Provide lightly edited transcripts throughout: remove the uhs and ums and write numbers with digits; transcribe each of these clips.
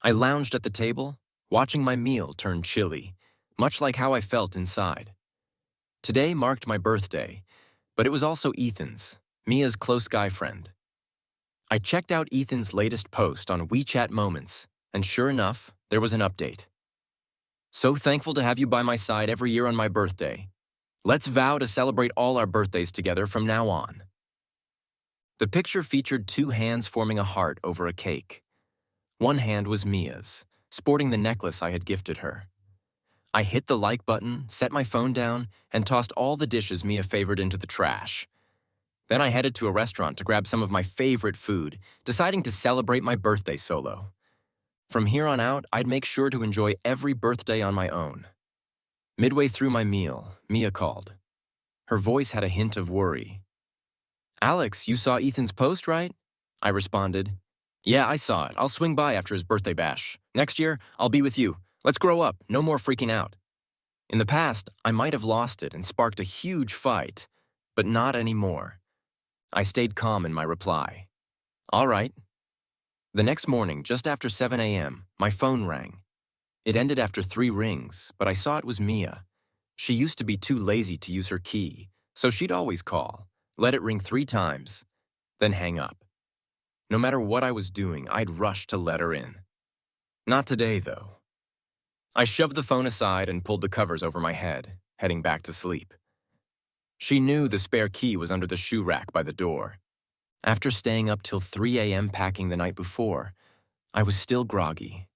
I lounged at the table, watching my meal turn chilly, much like how I felt inside. Today marked my birthday, but it was also Ethan's, Mia's close guy friend. I checked out Ethan's latest post on WeChat Moments, and sure enough, there was an update. So thankful to have you by my side every year on my birthday. Let's vow to celebrate all our birthdays together from now on. The picture featured two hands forming a heart over a cake. One hand was Mia's, sporting the necklace I had gifted her. I hit the like button, set my phone down, and tossed all the dishes Mia favored into the trash. Then I headed to a restaurant to grab some of my favorite food, deciding to celebrate my birthday solo. From here on out, I'd make sure to enjoy every birthday on my own. Midway through my meal, Mia called. Her voice had a hint of worry. "Alex, you saw Ethan's post, right?" I responded. "Yeah, I saw it. I'll swing by after his birthday bash. Next year, I'll be with you. Let's grow up. No more freaking out." In the past, I might have lost it and sparked a huge fight, but not anymore. I stayed calm in my reply. "All right." The next morning, just after 7 a.m., my phone rang. It ended after 3 rings, but I saw it was Mia. She used to be too lazy to use her key, so she'd always call, let it ring 3 times, then hang up. No matter what I was doing, I'd rush to let her in. Not today, though. I shoved the phone aside and pulled the covers over my head, heading back to sleep. She knew the spare key was under the shoe rack by the door. After staying up till 3 a.m. packing the night before, I was still groggy.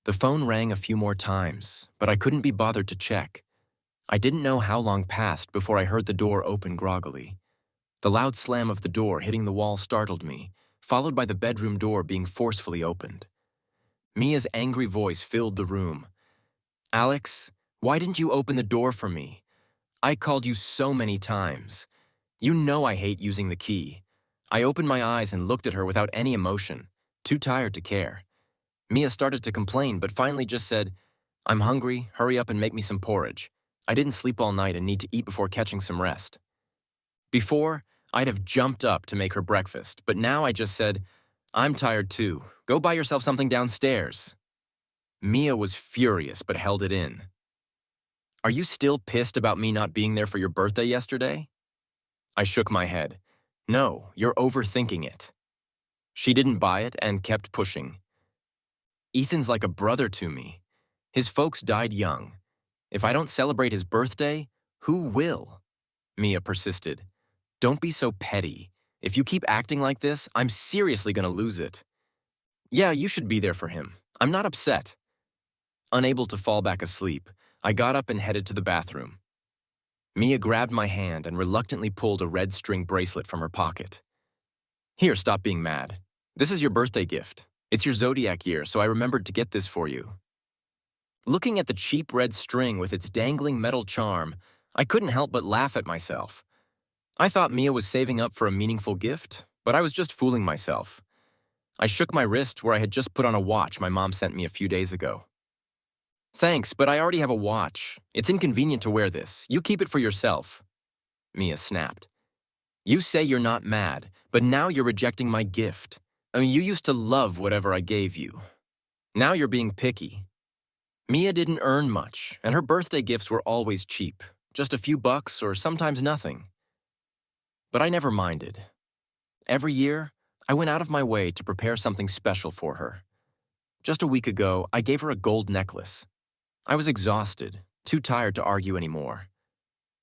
The phone rang a few more times, but I couldn't be bothered to check. I didn't know how long passed before I heard the door open groggily. The loud slam of the door hitting the wall startled me, followed by the bedroom door being forcefully opened. Mia's angry voice filled the room. "Alex, why didn't you open the door for me? I called you so many times. You know I hate using the key." I opened my eyes and looked at her without any emotion, too tired to care. Mia started to complain, but finally just said, "I'm hungry, hurry up and make me some porridge. I didn't sleep all night and need to eat before catching some rest." Before, I'd have jumped up to make her breakfast, but now I just said, "I'm tired too. Go buy yourself something downstairs." Mia was furious but held it in. "Are you still pissed about me not being there for your birthday yesterday?" I shook my head. "No, you're overthinking it." She didn't buy it and kept pushing. "Ethan's like a brother to me. His folks died young. If I don't celebrate his birthday, who will?" Mia persisted. "Don't be so petty. If you keep acting like this, I'm seriously gonna lose it." "Yeah, you should be there for him. I'm not upset." Unable to fall back asleep, I got up and headed to the bathroom. Mia grabbed my hand and reluctantly pulled a red string bracelet from her pocket. "Here, stop being mad. This is your birthday gift. It's your zodiac year, so I remembered to get this for you." Looking at the cheap red string with its dangling metal charm, I couldn't help but laugh at myself. I thought Mia was saving up for a meaningful gift, but I was just fooling myself. I shook my wrist where I had just put on a watch my mom sent me a few days ago. "Thanks, but I already have a watch. It's inconvenient to wear this. You keep it for yourself." Mia snapped. "You say you're not mad, but now you're rejecting my gift. I mean, you used to love whatever I gave you. Now you're being picky." Mia didn't earn much, and her birthday gifts were always cheap, just a few bucks or sometimes nothing. But I never minded. Every year, I went out of my way to prepare something special for her. Just a week ago, I gave her a gold necklace. I was exhausted, too tired to argue anymore.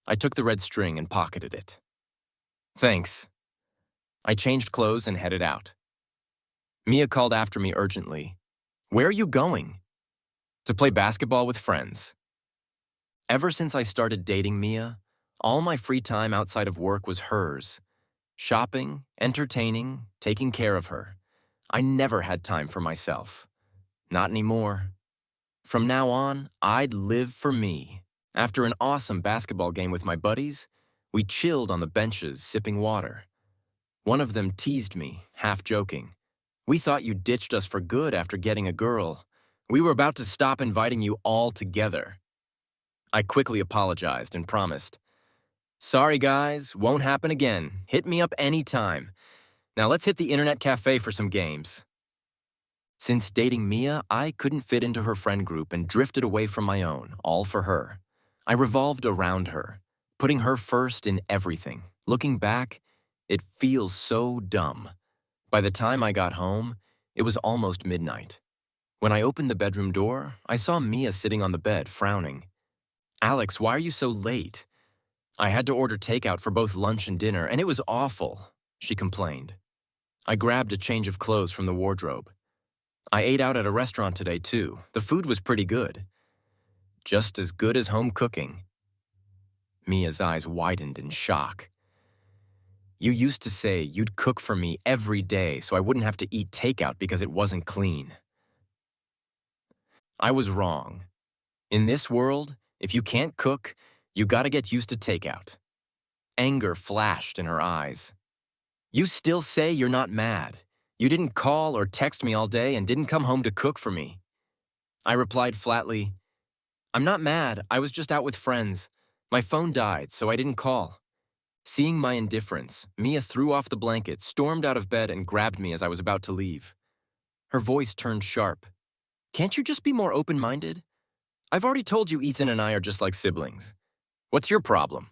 I took the red string and pocketed it. "Thanks." I changed clothes and headed out. Mia called after me urgently. "Where are you going?" "To play basketball with friends." Ever since I started dating Mia, all my free time outside of work was hers. Shopping, entertaining, taking care of her. I never had time for myself. Not anymore. From now on, I'd live for me. After an awesome basketball game with my buddies, we chilled on the benches sipping water. One of them teased me, half joking. "We thought you ditched us for good after getting a girl. We were about to stop inviting you all together." I quickly apologized and promised, "Sorry guys, won't happen again. Hit me up anytime. Now let's hit the internet cafe for some games." Since dating Mia, I couldn't fit into her friend group and drifted away from my own, all for her. I revolved around her, putting her first in everything. Looking back, it feels so dumb. By the time I got home, it was almost midnight. When I opened the bedroom door, I saw Mia sitting on the bed, frowning. "Alex, why are you so late?" "I had to order takeout for both lunch and dinner, and it was awful," she complained. I grabbed a change of clothes from the wardrobe. "I ate out at a restaurant today, too. The food was pretty good." "Just as good as home cooking." Mia's eyes widened in shock. "You used to say you'd cook for me every day so I wouldn't have to eat takeout because it wasn't clean." I was wrong. In this world, if you can't cook, you gotta get used to takeout. Anger flashed in her eyes. "You still say you're not mad. You didn't call or text me all day and didn't come home to cook for me." I replied flatly, "I'm not mad, I was just out with friends. My phone died, so I didn't call." Seeing my indifference, Mia threw off the blanket, stormed out of bed, and grabbed me as I was about to leave. Her voice turned sharp. "Can't you just be more open-minded? I've already told you Ethan and I are just like siblings. What's your problem?"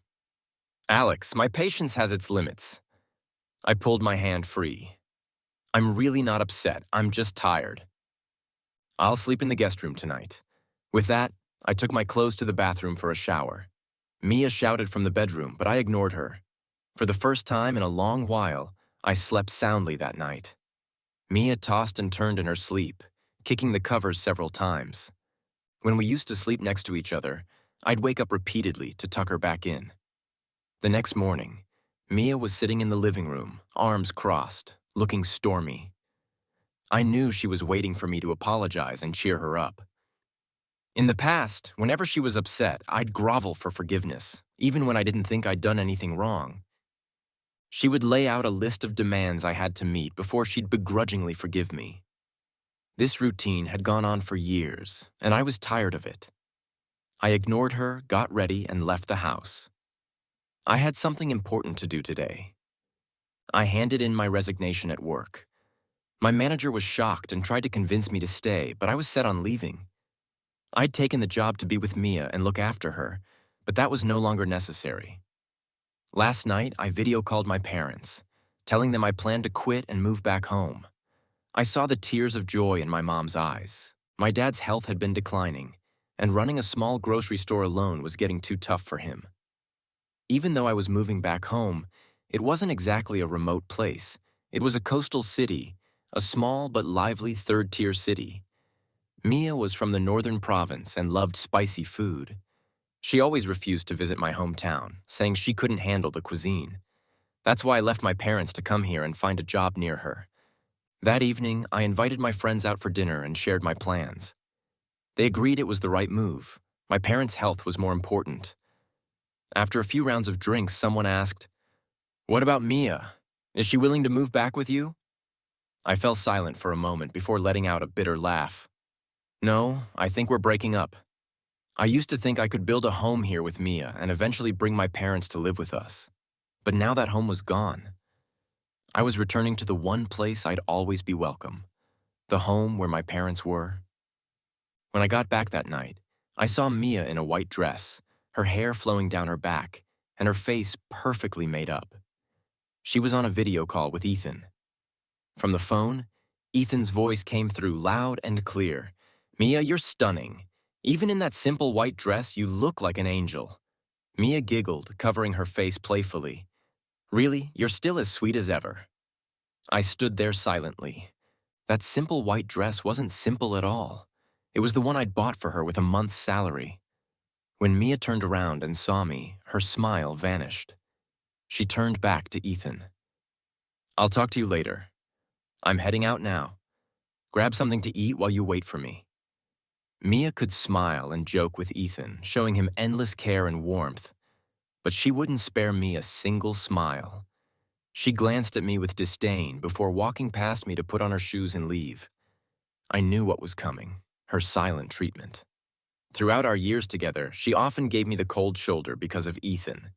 "Alex, my patience has its limits." I pulled my hand free. "I'm really not upset, I'm just tired. I'll sleep in the guest room tonight." With that, I took my clothes to the bathroom for a shower. Mia shouted from the bedroom, but I ignored her. For the first time in a long while, I slept soundly that night. Mia tossed and turned in her sleep, kicking the covers several times. When we used to sleep next to each other, I'd wake up repeatedly to tuck her back in. The next morning, Mia was sitting in the living room, arms crossed, looking stormy. I knew she was waiting for me to apologize and cheer her up. In the past, whenever she was upset, I'd grovel for forgiveness, even when I didn't think I'd done anything wrong. She would lay out a list of demands I had to meet before she'd begrudgingly forgive me. This routine had gone on for years, and I was tired of it. I ignored her, got ready, and left the house. I had something important to do today. I handed in my resignation at work. My manager was shocked and tried to convince me to stay, but I was set on leaving. I'd taken the job to be with Mia and look after her, but that was no longer necessary. Last night, I video called my parents, telling them I planned to quit and move back home. I saw the tears of joy in my mom's eyes. My dad's health had been declining, and running a small grocery store alone was getting too tough for him. Even though I was moving back home, it wasn't exactly a remote place. It was a coastal city, a small but lively third-tier city. Mia was from the northern province and loved spicy food. She always refused to visit my hometown, saying she couldn't handle the cuisine. That's why I left my parents to come here and find a job near her. That evening, I invited my friends out for dinner and shared my plans. They agreed it was the right move. My parents' health was more important. After a few rounds of drinks, someone asked, "What about Mia? Is she willing to move back with you?" I fell silent for a moment before letting out a bitter laugh. "No, I think we're breaking up. I used to think I could build a home here with Mia and eventually bring my parents to live with us. But now that home was gone. I was returning to the one place I'd always be welcome, the home where my parents were." When I got back that night, I saw Mia in a white dress, her hair flowing down her back, and her face perfectly made up. She was on a video call with Ethan. From the phone, Ethan's voice came through loud and clear. "Mia, you're stunning. Even in that simple white dress, you look like an angel." Mia giggled, covering her face playfully. "Really, you're still as sweet as ever." I stood there silently. That simple white dress wasn't simple at all. It was the one I'd bought for her with a month's salary. When Mia turned around and saw me, her smile vanished. She turned back to Ethan. "I'll talk to you later. I'm heading out now. Grab something to eat while you wait for me." Mia could smile and joke with Ethan, showing him endless care and warmth, but she wouldn't spare me a single smile. She glanced at me with disdain before walking past me to put on her shoes and leave. I knew what was coming, her silent treatment. Throughout our years together, she often gave me the cold shoulder because of Ethan.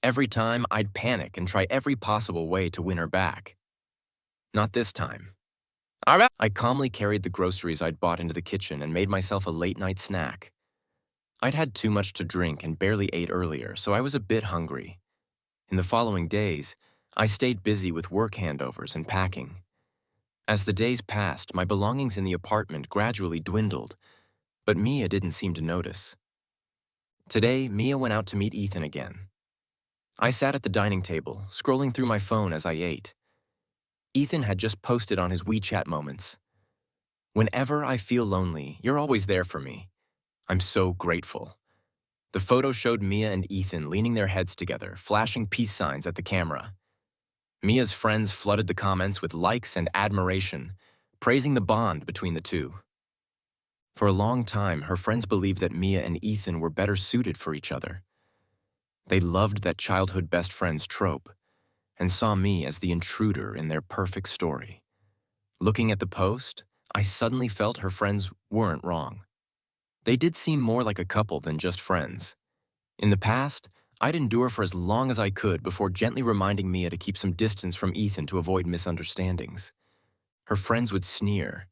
Every time, I'd panic and try every possible way to win her back. Not this time. I calmly carried the groceries I'd bought into the kitchen and made myself a late-night snack. I'd had too much to drink and barely ate earlier, so I was a bit hungry. In the following days, I stayed busy with work handovers and packing. As the days passed, my belongings in the apartment gradually dwindled, but Mia didn't seem to notice. Today, Mia went out to meet Ethan again. I sat at the dining table, scrolling through my phone as I ate. Ethan had just posted on his WeChat moments. "Whenever I feel lonely, you're always there for me. I'm so grateful." The photo showed Mia and Ethan leaning their heads together, flashing peace signs at the camera. Mia's friends flooded the comments with likes and admiration, praising the bond between the two. For a long time, her friends believed that Mia and Ethan were better suited for each other. They loved that childhood best friends trope and saw me as the intruder in their perfect story. Looking at the post, I suddenly felt her friends weren't wrong. They did seem more like a couple than just friends. In the past, I'd endure for as long as I could before gently reminding Mia to keep some distance from Ethan to avoid misunderstandings. Her friends would sneer,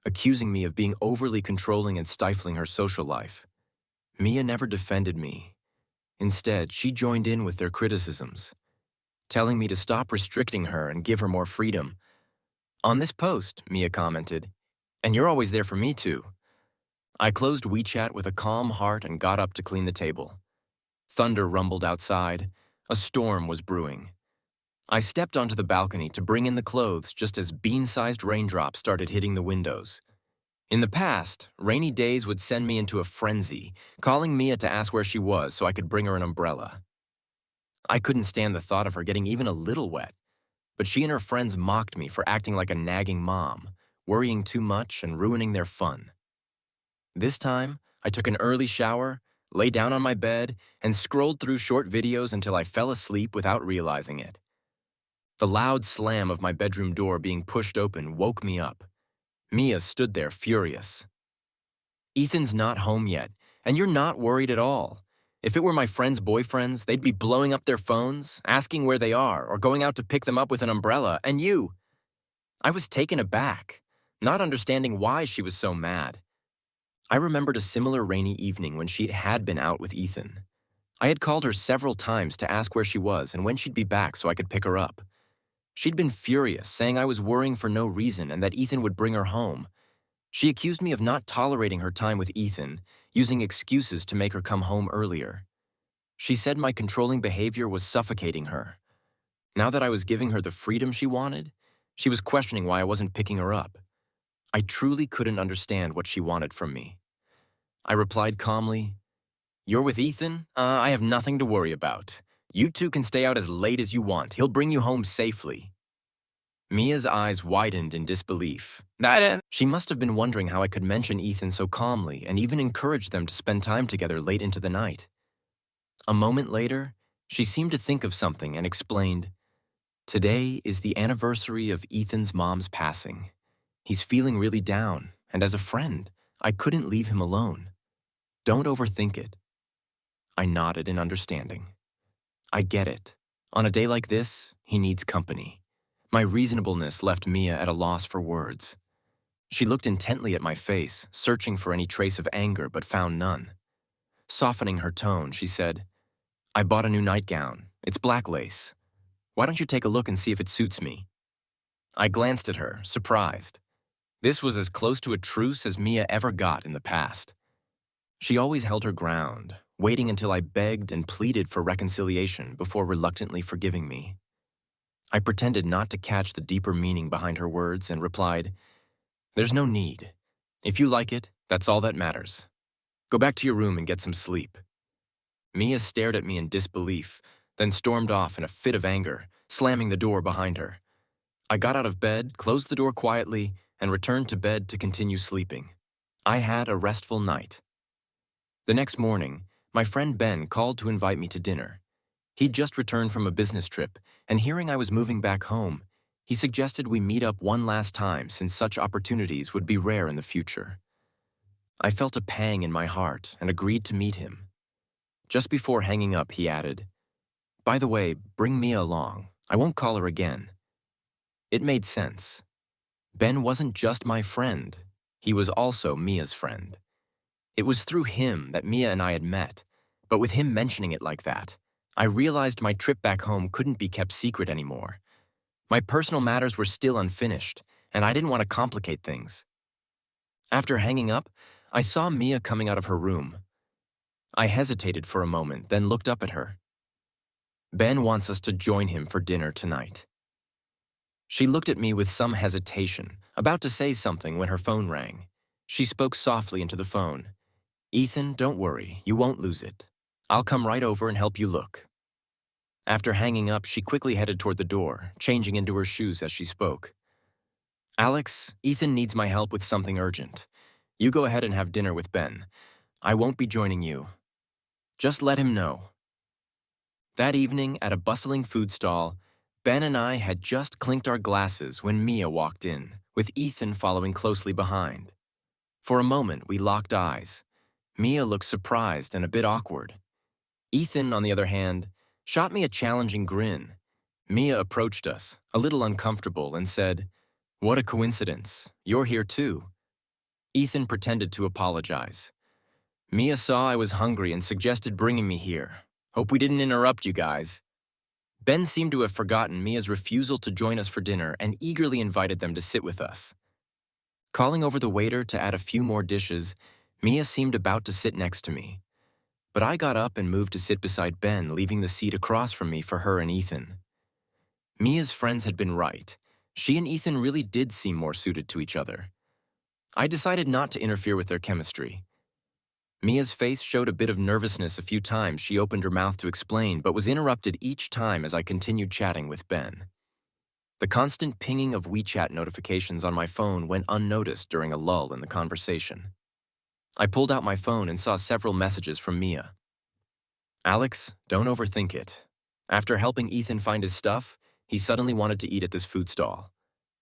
accusing me of being overly controlling and stifling her social life. Mia never defended me. Instead, she joined in with their criticisms, telling me to stop restricting her and give her more freedom. "On this post," Mia commented, "and you're always there for me too." I closed WeChat with a calm heart and got up to clean the table. Thunder rumbled outside. A storm was brewing. I stepped onto the balcony to bring in the clothes just as bean-sized raindrops started hitting the windows. In the past, rainy days would send me into a frenzy, calling Mia to ask where she was so I could bring her an umbrella. I couldn't stand the thought of her getting even a little wet, but she and her friends mocked me for acting like a nagging mom, worrying too much and ruining their fun. This time, I took an early shower, lay down on my bed, and scrolled through short videos until I fell asleep without realizing it. The loud slam of my bedroom door being pushed open woke me up. Mia stood there furious. "Ethan's not home yet, and you're not worried at all. If it were my friends' boyfriends, they'd be blowing up their phones, asking where they are, or going out to pick them up with an umbrella, and you." I was taken aback, not understanding why she was so mad. I remembered a similar rainy evening when she had been out with Ethan. I had called her several times to ask where she was and when she'd be back so I could pick her up. She'd been furious, saying I was worrying for no reason and that Ethan would bring her home. She accused me of not tolerating her time with Ethan, using excuses to make her come home earlier. She said my controlling behavior was suffocating her. Now that I was giving her the freedom she wanted, she was questioning why I wasn't picking her up. I truly couldn't understand what she wanted from me. I replied calmly, "You're with Ethan? I have nothing to worry about. You two can stay out as late as you want. He'll bring you home safely." Mia's eyes widened in disbelief. She must have been wondering how I could mention Ethan so calmly and even encourage them to spend time together late into the night. A moment later, she seemed to think of something and explained, "Today is the anniversary of Ethan's mom's passing. He's feeling really down, and as a friend, I couldn't leave him alone. Don't overthink it." I nodded in understanding. I get it. On a day like this, he needs company. My reasonableness left Mia at a loss for words. She looked intently at my face, searching for any trace of anger, but found none. Softening her tone, she said, "I bought a new nightgown. It's black lace. Why don't you take a look and see if it suits me?" I glanced at her, surprised. This was as close to a truce as Mia ever got in the past. She always held her ground, waiting until I begged and pleaded for reconciliation before reluctantly forgiving me. I pretended not to catch the deeper meaning behind her words and replied, "There's no need. If you like it, that's all that matters. Go back to your room and get some sleep." Mia stared at me in disbelief, then stormed off in a fit of anger, slamming the door behind her. I got out of bed, closed the door quietly, and returned to bed to continue sleeping. I had a restful night. The next morning, my friend Ben called to invite me to dinner. He'd just returned from a business trip, and hearing I was moving back home, he suggested we meet up one last time since such opportunities would be rare in the future. I felt a pang in my heart and agreed to meet him. Just before hanging up, he added, "By the way, bring Mia along. I won't call her again." It made sense. Ben wasn't just my friend. He was also Mia's friend. It was through him that Mia and I had met, but with him mentioning it like that, I realized my trip back home couldn't be kept secret anymore. My personal matters were still unfinished, and I didn't want to complicate things. After hanging up, I saw Mia coming out of her room. I hesitated for a moment, then looked up at her. Ben wants us to join him for dinner tonight. She looked at me with some hesitation, about to say something when her phone rang. She spoke softly into the phone. "Ethan, don't worry, you won't lose it. I'll come right over and help you look." After hanging up, she quickly headed toward the door, changing into her shoes as she spoke. "Alex, Ethan needs my help with something urgent. You go ahead and have dinner with Ben. I won't be joining you. Just let him know." That evening, at a bustling food stall, Ben and I had just clinked our glasses when Mia walked in, with Ethan following closely behind. For a moment, we locked eyes. Mia looked surprised and a bit awkward. Ethan, on the other hand, shot me a challenging grin. Mia approached us, a little uncomfortable, and said, "What a coincidence. You're here too." Ethan pretended to apologize. "Mia saw I was hungry and suggested bringing me here. Hope we didn't interrupt you guys." Ben seemed to have forgotten Mia's refusal to join us for dinner and eagerly invited them to sit with us. Calling over the waiter to add a few more dishes, Mia seemed about to sit next to me. But I got up and moved to sit beside Ben, leaving the seat across from me for her and Ethan. Mia's friends had been right. She and Ethan really did seem more suited to each other. I decided not to interfere with their chemistry. Mia's face showed a bit of nervousness a few times she opened her mouth to explain, but was interrupted each time as I continued chatting with Ben. The constant pinging of WeChat notifications on my phone went unnoticed during a lull in the conversation. I pulled out my phone and saw several messages from Mia. "Alex, don't overthink it. After helping Ethan find his stuff, he suddenly wanted to eat at this food stall.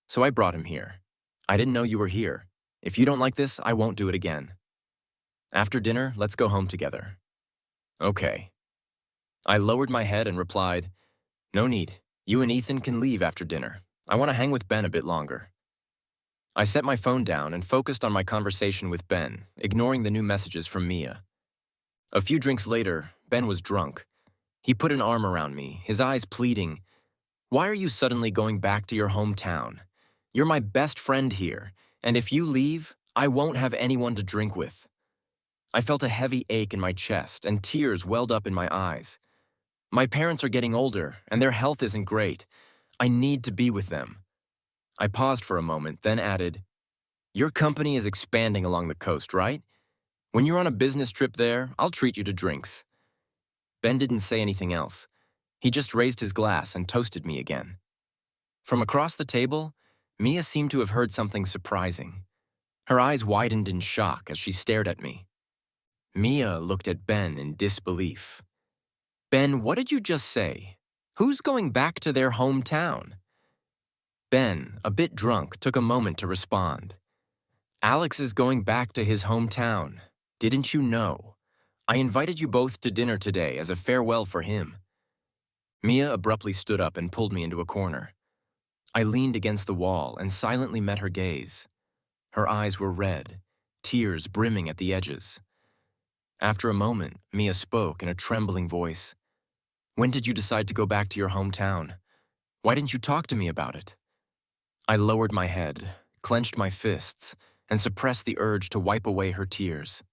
So I brought him here. I didn't know you were here. If you don't like this, I won't do it again. After dinner, let's go home together." "Okay." I lowered my head and replied, "No need. You and Ethan can leave after dinner. I want to hang with Ben a bit longer." I set my phone down and focused on my conversation with Ben, ignoring the new messages from Mia. A few drinks later, Ben was drunk. He put an arm around me, his eyes pleading, "Why are you suddenly going back to your hometown? You're my best friend here, and if you leave, I won't have anyone to drink with." I felt a heavy ache in my chest, and tears welled up in my eyes. My parents are getting older, and their health isn't great. I need to be with them. I paused for a moment, then added, "Your company is expanding along the coast, right? When you're on a business trip there, I'll treat you to drinks." Ben didn't say anything else. He just raised his glass and toasted me again. From across the table, Mia seemed to have heard something surprising. Her eyes widened in shock as she stared at me. Mia looked at Ben in disbelief. "Ben, what did you just say? Who's going back to their hometown?" Ben, a bit drunk, took a moment to respond. "Alex is going back to his hometown. Didn't you know? I invited you both to dinner today as a farewell for him." Mia abruptly stood up and pulled me into a corner. I leaned against the wall and silently met her gaze. Her eyes were red, tears brimming at the edges. After a moment, Mia spoke in a trembling voice. "When did you decide to go back to your hometown? Why didn't you talk to me about it?" I lowered my head, clenched my fists, and suppressed the urge to wipe away her tears.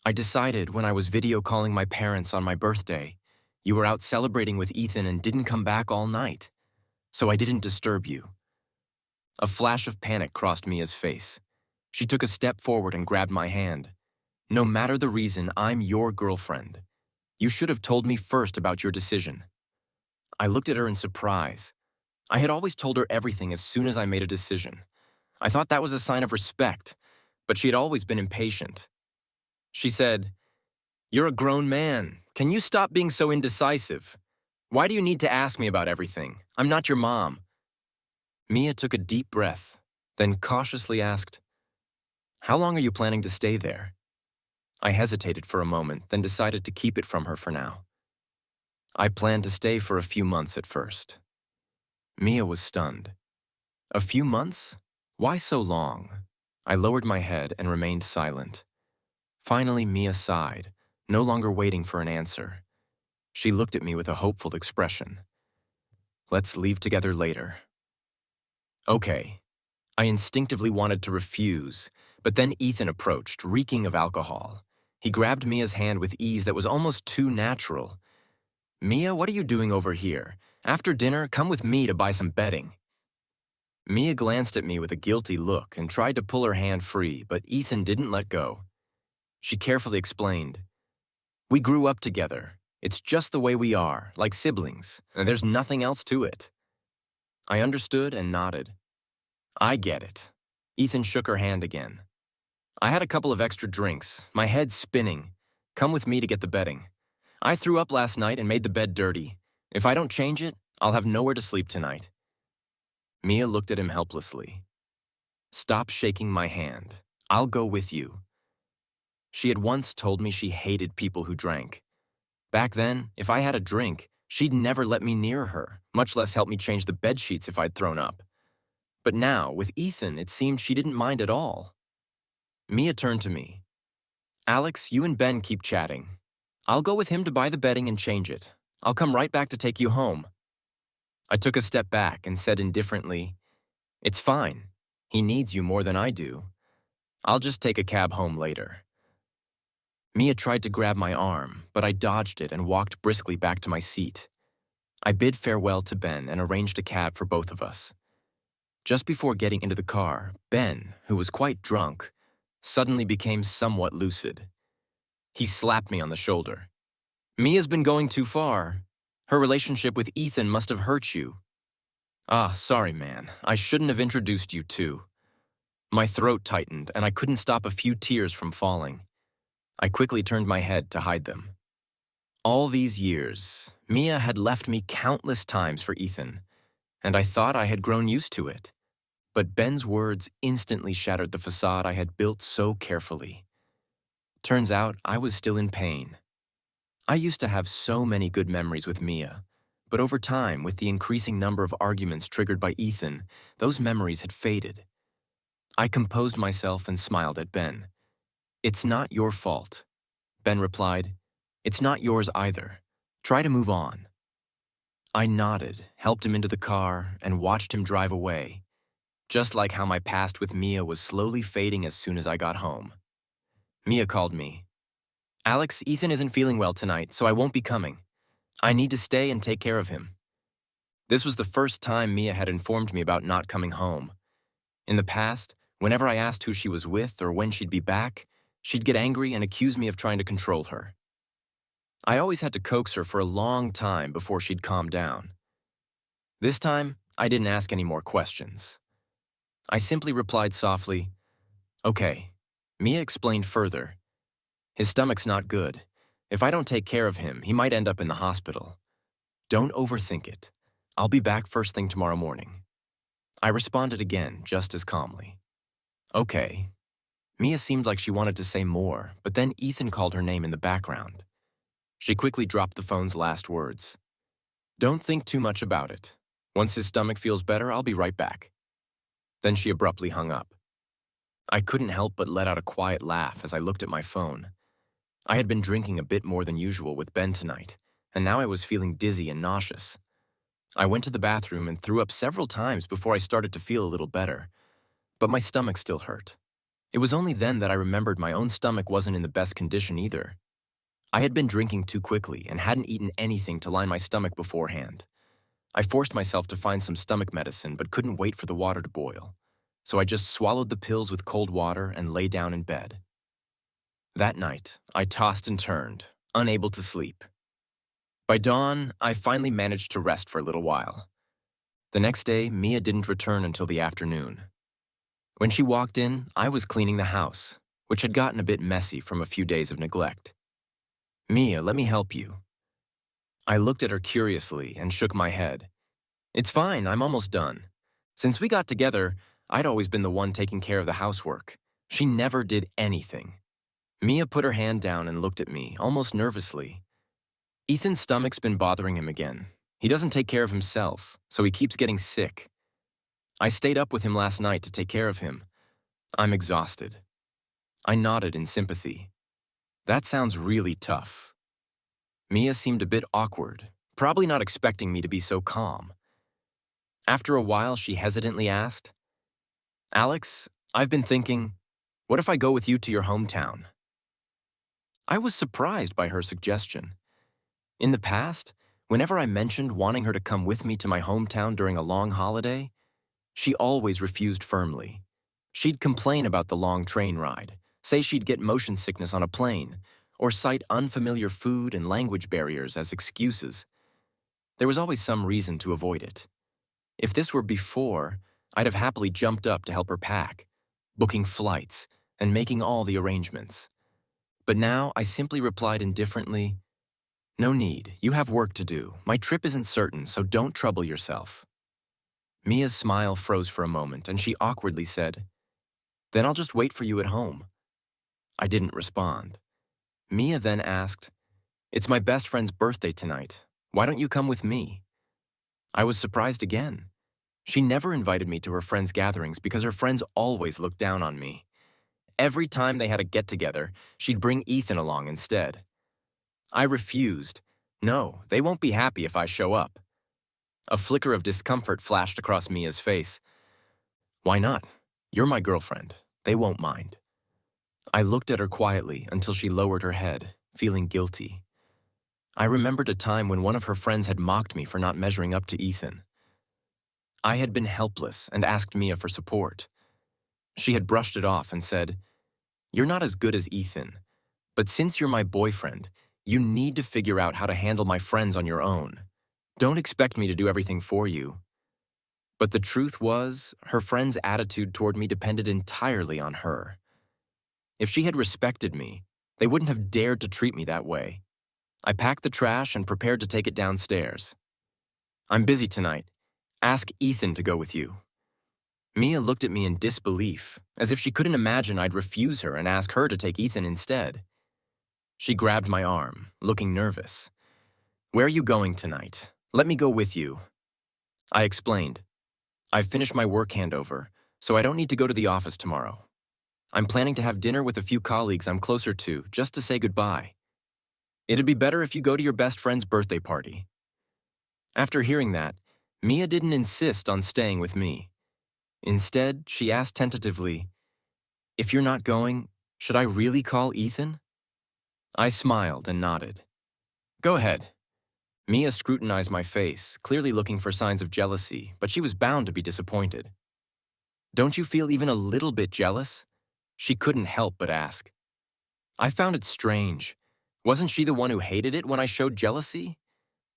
"I decided when I was video calling my parents on my birthday. You were out celebrating with Ethan and didn't come back all night. So I didn't disturb you." A flash of panic crossed Mia's face. She took a step forward and grabbed my hand. "No matter the reason, I'm your girlfriend. You should have told me first about your decision." I looked at her in surprise. I had always told her everything as soon as I made a decision. I thought that was a sign of respect, but she had always been impatient. She said, "You're a grown man. Can you stop being so indecisive? Why do you need to ask me about everything? I'm not your mom." Mia took a deep breath, then cautiously asked, "How long are you planning to stay there?" I hesitated for a moment, then decided to keep it from her for now. "I plan to stay for a few months at first." Mia was stunned. "A few months? Why so long? I lowered my head and remained silent. Finally, Mia sighed, no longer waiting for an answer. She looked at me with a hopeful expression. Let's leave together later. Okay. I instinctively wanted to refuse, but then Ethan approached, reeking of alcohol. He grabbed Mia's hand with ease that was almost too natural. Mia, what are you doing over here? After dinner, come with me to buy some bedding. Mia glanced at me with a guilty look and tried to pull her hand free, but Ethan didn't let go. She carefully explained, "We grew up together. It's just the way we are, like siblings, and there's nothing else to it." I understood and nodded. I get it. Ethan shook her hand again. I had a couple of extra drinks, my head spinning. Come with me to get the bedding. I threw up last night and made the bed dirty. If I don't change it, I'll have nowhere to sleep tonight. Mia looked at him helplessly. Stop shaking my hand. I'll go with you. She had once told me she hated people who drank. Back then, if I had a drink, she'd never let me near her, much less help me change the bed sheets if I'd thrown up. But now, with Ethan, it seemed she didn't mind at all. Mia turned to me. Alex, you and Ben keep chatting. I'll go with him to buy the bedding and change it. I'll come right back to take you home. I took a step back and said indifferently, It's fine. He needs you more than I do. I'll just take a cab home later. Mia tried to grab my arm, but I dodged it and walked briskly back to my seat. I bid farewell to Ben and arranged a cab for both of us. Just before getting into the car, Ben, who was quite drunk, suddenly became somewhat lucid. He slapped me on the shoulder. Mia's been going too far. Her relationship with Ethan must have hurt you. Ah, sorry, man. I shouldn't have introduced you too. My throat tightened, and I couldn't stop a few tears from falling. I quickly turned my head to hide them. All these years, Mia had left me countless times for Ethan, and I thought I had grown used to it. But Ben's words instantly shattered the facade I had built so carefully. Turns out I was still in pain. I used to have so many good memories with Mia, but over time, with the increasing number of arguments triggered by Ethan, those memories had faded. I composed myself and smiled at Ben. It's not your fault. Ben replied, It's not yours either. Try to move on. I nodded, helped him into the car, and watched him drive away, just like how my past with Mia was slowly fading as soon as I got home. Mia called me. Alex, Ethan isn't feeling well tonight, so I won't be coming. I need to stay and take care of him. This was the first time Mia had informed me about not coming home. In the past, whenever I asked who she was with or when she'd be back, she'd get angry and accuse me of trying to control her. I always had to coax her for a long time before she'd calm down. This time, I didn't ask any more questions. I simply replied softly, Okay. Mia explained further. His stomach's not good. If I don't take care of him, he might end up in the hospital. Don't overthink it. I'll be back first thing tomorrow morning. I responded again, just as calmly. Okay. Mia seemed like she wanted to say more, but then Ethan called her name in the background. She quickly dropped the phone's last words. Don't think too much about it. Once his stomach feels better, I'll be right back. Then she abruptly hung up. I couldn't help but let out a quiet laugh as I looked at my phone. I had been drinking a bit more than usual with Ben tonight, and now I was feeling dizzy and nauseous. I went to the bathroom and threw up several times before I started to feel a little better, but my stomach still hurt. It was only then that I remembered my own stomach wasn't in the best condition either. I had been drinking too quickly and hadn't eaten anything to line my stomach beforehand. I forced myself to find some stomach medicine but couldn't wait for the water to boil, so I just swallowed the pills with cold water and lay down in bed. That night, I tossed and turned, unable to sleep. By dawn, I finally managed to rest for a little while. The next day, Mia didn't return until the afternoon. When she walked in, I was cleaning the house, which had gotten a bit messy from a few days of neglect. Mia, let me help you. I looked at her curiously and shook my head. It's fine, I'm almost done. Since we got together, I'd always been the one taking care of the housework. She never did anything. Mia put her hand down and looked at me, almost nervously. Ethan's stomach's been bothering him again. He doesn't take care of himself, so he keeps getting sick. I stayed up with him last night to take care of him. I'm exhausted. I nodded in sympathy. That sounds really tough. Mia seemed a bit awkward, probably not expecting me to be so calm. After a while, she hesitantly asked, Alex, I've been thinking, what if I go with you to your hometown? I was surprised by her suggestion. In the past, whenever I mentioned wanting her to come with me to my hometown during a long holiday, she always refused firmly. She'd complain about the long train ride, say she'd get motion sickness on a plane, or cite unfamiliar food and language barriers as excuses. There was always some reason to avoid it. If this were before, I'd have happily jumped up to help her pack, booking flights, and making all the arrangements. But now I simply replied indifferently, no need, you have work to do. My trip isn't certain, so don't trouble yourself. Mia's smile froze for a moment, and she awkwardly said, then I'll just wait for you at home. I didn't respond. Mia then asked, it's my best friend's birthday tonight. Why don't you come with me? I was surprised again. She never invited me to her friends' gatherings because her friends always looked down on me. Every time they had a get-together, she'd bring Ethan along instead. I refused. No, they won't be happy if I show up. A flicker of discomfort flashed across Mia's face. Why not? You're my girlfriend. They won't mind. I looked at her quietly until she lowered her head, feeling guilty. I remembered a time when one of her friends had mocked me for not measuring up to Ethan. I had been helpless and asked Mia for support. She had brushed it off and said, you're not as good as Ethan, but since you're my boyfriend, you need to figure out how to handle my friends on your own. Don't expect me to do everything for you. But the truth was, her friend's attitude toward me depended entirely on her. If she had respected me, they wouldn't have dared to treat me that way. I packed the trash and prepared to take it downstairs. I'm busy tonight. Ask Ethan to go with you. Mia looked at me in disbelief, as if she couldn't imagine I'd refuse her and ask her to take Ethan instead. She grabbed my arm, looking nervous. Where are you going tonight? Let me go with you. I explained. I've finished my work handover, so I don't need to go to the office tomorrow. I'm planning to have dinner with a few colleagues I'm closer to, just to say goodbye. It'd be better if you go to your best friend's birthday party. After hearing that, Mia didn't insist on staying with me. Instead, she asked tentatively, if you're not going, should I really call Ethan? I smiled and nodded. Go ahead. Mia scrutinized my face, clearly looking for signs of jealousy, but she was bound to be disappointed. Don't you feel even a little bit jealous? She couldn't help but ask. I found it strange. Wasn't she the one who hated it when I showed jealousy?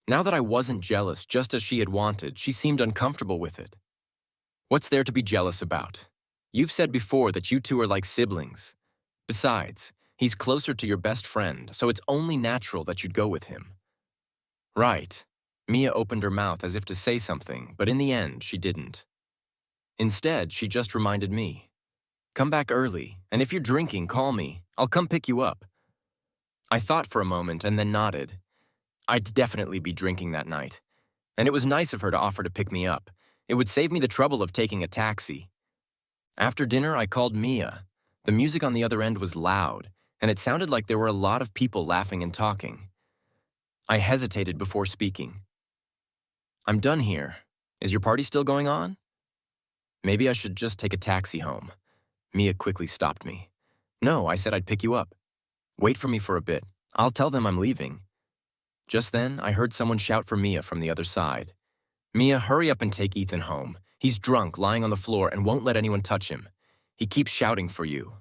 Now that I wasn't jealous just as she had wanted, she seemed uncomfortable with it. What's there to be jealous about? You've said before that you two are like siblings. Besides, he's closer to your best friend, so it's only natural that you'd go with him. Right. Mia opened her mouth as if to say something, but in the end, she didn't. Instead, she just reminded me. Come back early, and if you're drinking, call me. I'll come pick you up. I thought for a moment and then nodded. I'd definitely be drinking that night. And it was nice of her to offer to pick me up. It would save me the trouble of taking a taxi. After dinner, I called Mia. The music on the other end was loud, and it sounded like there were a lot of people laughing and talking. I hesitated before speaking. I'm done here. Is your party still going on? Maybe I should just take a taxi home. Mia quickly stopped me. No, I said I'd pick you up. Wait for me for a bit. I'll tell them I'm leaving. Just then, I heard someone shout for Mia from the other side. Mia, hurry up and take Ethan home. He's drunk, lying on the floor, and won't let anyone touch him. He keeps shouting for you.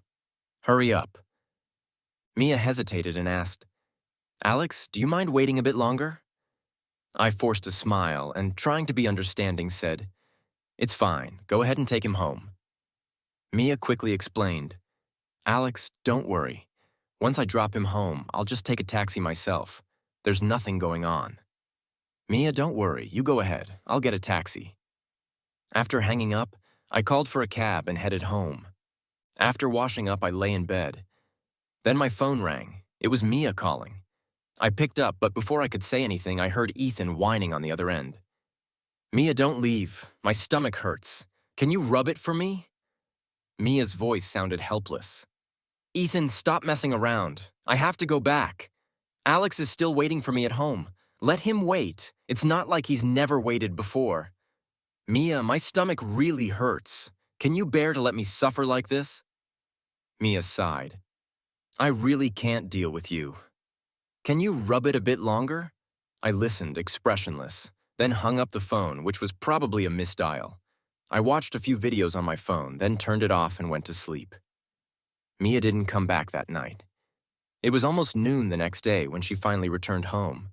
Hurry up. Mia hesitated and asked, Alex, do you mind waiting a bit longer? I forced a smile and, trying to be understanding, said, It's fine. Go ahead and take him home. Mia quickly explained, Alex, don't worry. Once I drop him home, I'll just take a taxi myself. There's nothing going on. Mia, don't worry. You go ahead. I'll get a taxi. After hanging up, I called for a cab and headed home. After washing up, I lay in bed. Then my phone rang. It was Mia calling. I picked up, but before I could say anything, I heard Ethan whining on the other end. Mia, don't leave. My stomach hurts. Can you rub it for me? Mia's voice sounded helpless. Ethan, stop messing around. I have to go back. Alex is still waiting for me at home. Let him wait. It's not like he's never waited before. Mia, my stomach really hurts. Can you bear to let me suffer like this? Mia sighed. I really can't deal with you. Can you rub it a bit longer? I listened, expressionless, then hung up the phone, which was probably a misdial. I watched a few videos on my phone, then turned it off and went to sleep. Mia didn't come back that night. It was almost noon the next day when she finally returned home.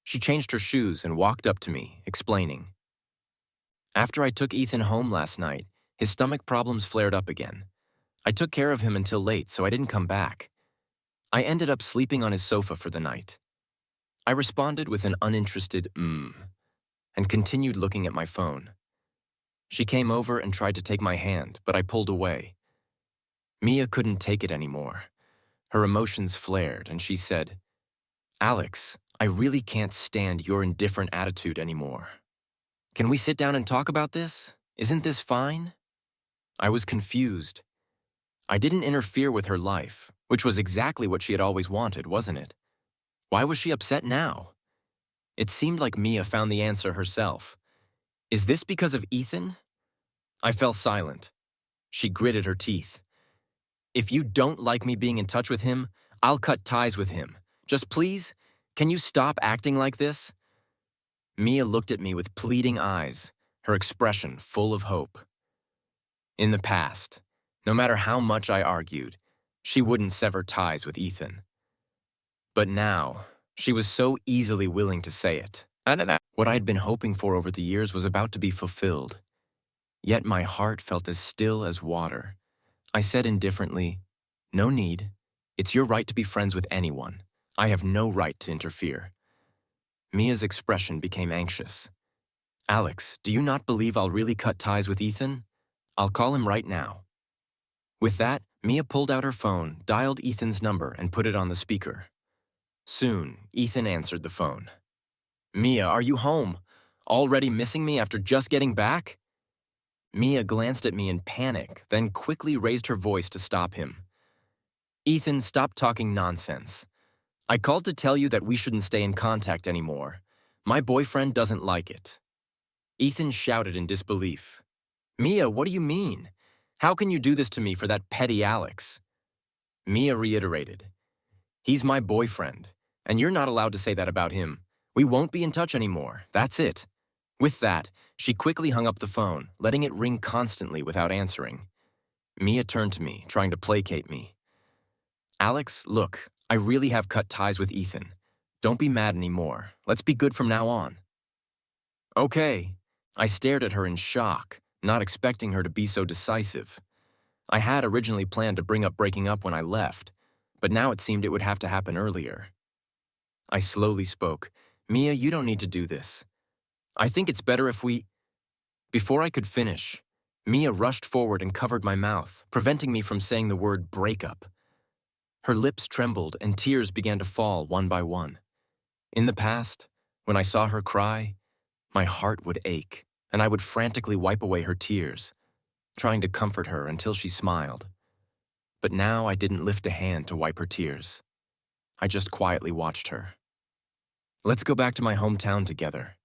She changed her shoes and walked up to me, explaining. After I took Ethan home last night, his stomach problems flared up again. I took care of him until late, so I didn't come back. I ended up sleeping on his sofa for the night. I responded with an uninterested and continued looking at my phone. She came over and tried to take my hand, but I pulled away. Mia couldn't take it anymore. Her emotions flared, and she said, Alex, I really can't stand your indifferent attitude anymore. Can we sit down and talk about this? Isn't this fine? I was confused. I didn't interfere with her life, which was exactly what she had always wanted, wasn't it? Why was she upset now? It seemed like Mia found the answer herself. Is this because of Ethan? I fell silent. She gritted her teeth. If you don't like me being in touch with him, I'll cut ties with him. Just please, can you stop acting like this? Mia looked at me with pleading eyes, her expression full of hope. In the past, no matter how much I argued, she wouldn't sever ties with Ethan. But now, she was so easily willing to say it. What I'd been hoping for over the years was about to be fulfilled. Yet my heart felt as still as water. I said indifferently, no need. It's your right to be friends with anyone. I have no right to interfere. Mia's expression became anxious. Alex, do you not believe I'll really cut ties with Ethan? I'll call him right now. With that, Mia pulled out her phone, dialed Ethan's number, and put it on the speaker. Soon, Ethan answered the phone. Mia, are you home? Already missing me after just getting back? Mia glanced at me in panic, then quickly raised her voice to stop him. Ethan, stop talking nonsense. I called to tell you that we shouldn't stay in contact anymore. My boyfriend doesn't like it. Ethan shouted in disbelief. Mia, what do you mean? How can you do this to me for that petty Alex? Mia reiterated. He's my boyfriend, and you're not allowed to say that about him. We won't be in touch anymore. That's it. With that, she quickly hung up the phone, letting it ring constantly without answering. Mia turned to me, trying to placate me. Alex, look, I really have cut ties with Ethan. Don't be mad anymore. Let's be good from now on. Okay. I stared at her in shock, not expecting her to be so decisive. I had originally planned to bring up breaking up when I left, but now it seemed it would have to happen earlier. I slowly spoke. Mia, you don't need to do this. I think it's better if we... Before I could finish, Mia rushed forward and covered my mouth, preventing me from saying the word breakup. Her lips trembled and tears began to fall one by one. In the past, when I saw her cry, my heart would ache, and I would frantically wipe away her tears, trying to comfort her until she smiled. But now I didn't lift a hand to wipe her tears. I just quietly watched her. Let's go back to my hometown together,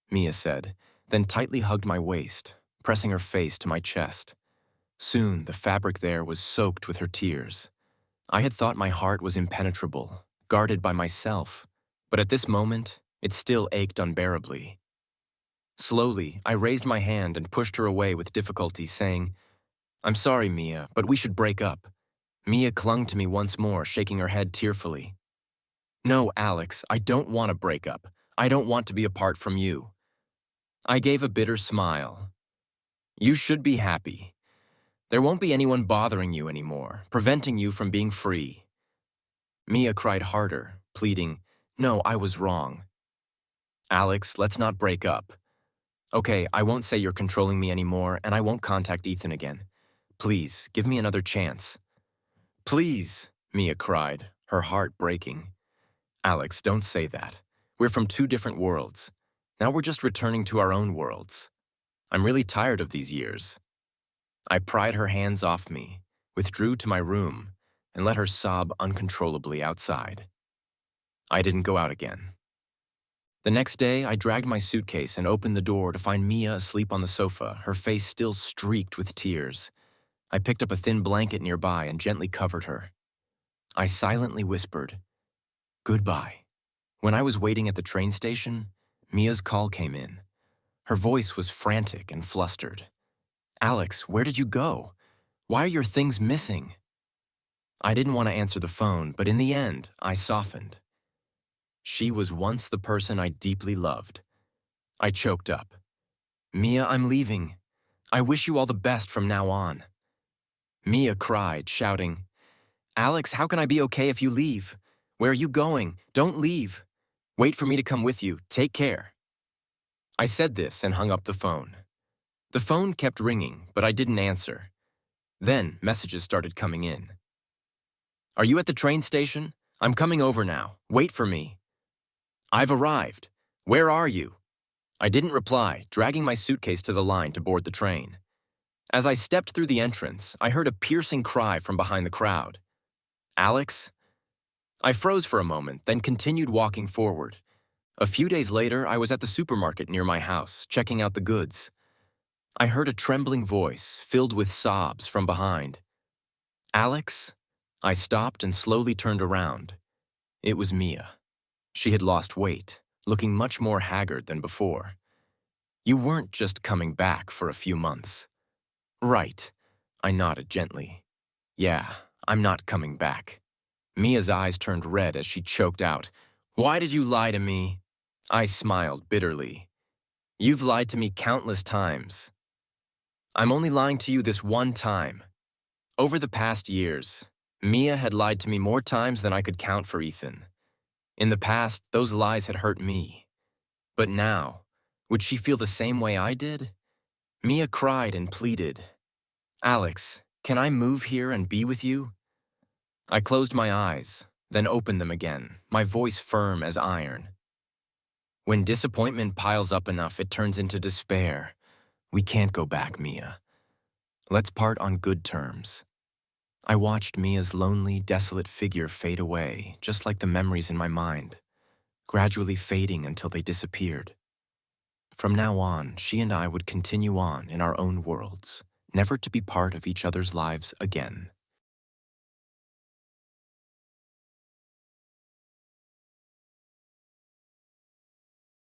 Mia said, then tightly hugged my waist, pressing her face to my chest. Soon, the fabric there was soaked with her tears. I had thought my heart was impenetrable, guarded by myself, but at this moment, it still ached unbearably. Slowly, I raised my hand and pushed her away with difficulty, saying, I'm sorry, Mia, but we should break up. Mia clung to me once more, shaking her head tearfully. No, Alex, I don't want to break up. I don't want to be apart from you. I gave a bitter smile. You should be happy. There won't be anyone bothering you anymore, preventing you from being free. Mia cried harder, pleading, No, I was wrong. Alex, let's not break up. Okay, I won't say you're controlling me anymore, and I won't contact Ethan again. Please, give me another chance. Please, Mia cried, her heart breaking. Alex, don't say that. We're from two different worlds. Now we're just returning to our own worlds. I'm really tired of these years. I pried her hands off me, withdrew to my room, and let her sob uncontrollably outside. I didn't go out again. The next day, I dragged my suitcase and opened the door to find Mia asleep on the sofa, her face still streaked with tears. I picked up a thin blanket nearby and gently covered her. I silently whispered, "Goodbye." When I was waiting at the train station, Mia's call came in. Her voice was frantic and flustered. "Alex, where did you go? Why are your things missing?" I didn't want to answer the phone, but in the end, I softened. She was once the person I deeply loved. I choked up. "Mia, I'm leaving. I wish you all the best from now on." Mia cried, shouting, "Alex, how can I be okay if you leave? Where are you going? Don't leave. Wait for me to come with you. Take care." I said this and hung up the phone. The phone kept ringing, but I didn't answer. Then messages started coming in. "Are you at the train station? I'm coming over now. Wait for me." "I've arrived. Where are you?" I didn't reply, dragging my suitcase to the line to board the train. As I stepped through the entrance, I heard a piercing cry from behind the crowd. "Alex?" I froze for a moment, then continued walking forward. A few days later, I was at the supermarket near my house, checking out the goods. I heard a trembling voice, filled with sobs, from behind. "Alex?" I stopped and slowly turned around. It was Mia. She had lost weight, looking much more haggard than before. "You weren't just coming back for a few months." "Right." I nodded gently. "Yeah, I'm not coming back." Mia's eyes turned red as she choked out, "Why did you lie to me?" I smiled bitterly. "You've lied to me countless times. I'm only lying to you this one time." Over the past years, Mia had lied to me more times than I could count for Ethan. In the past, those lies had hurt me. But now, would she feel the same way I did? Mia cried and pleaded, "Alex, can I move here and be with you?" I closed my eyes, then opened them again, my voice firm as iron. "When disappointment piles up enough, it turns into despair. We can't go back, Mia. Let's part on good terms." I watched Mia's lonely, desolate figure fade away, just like the memories in my mind, gradually fading until they disappeared. From now on, she and I would continue on in our own worlds, never to be part of each other's lives again.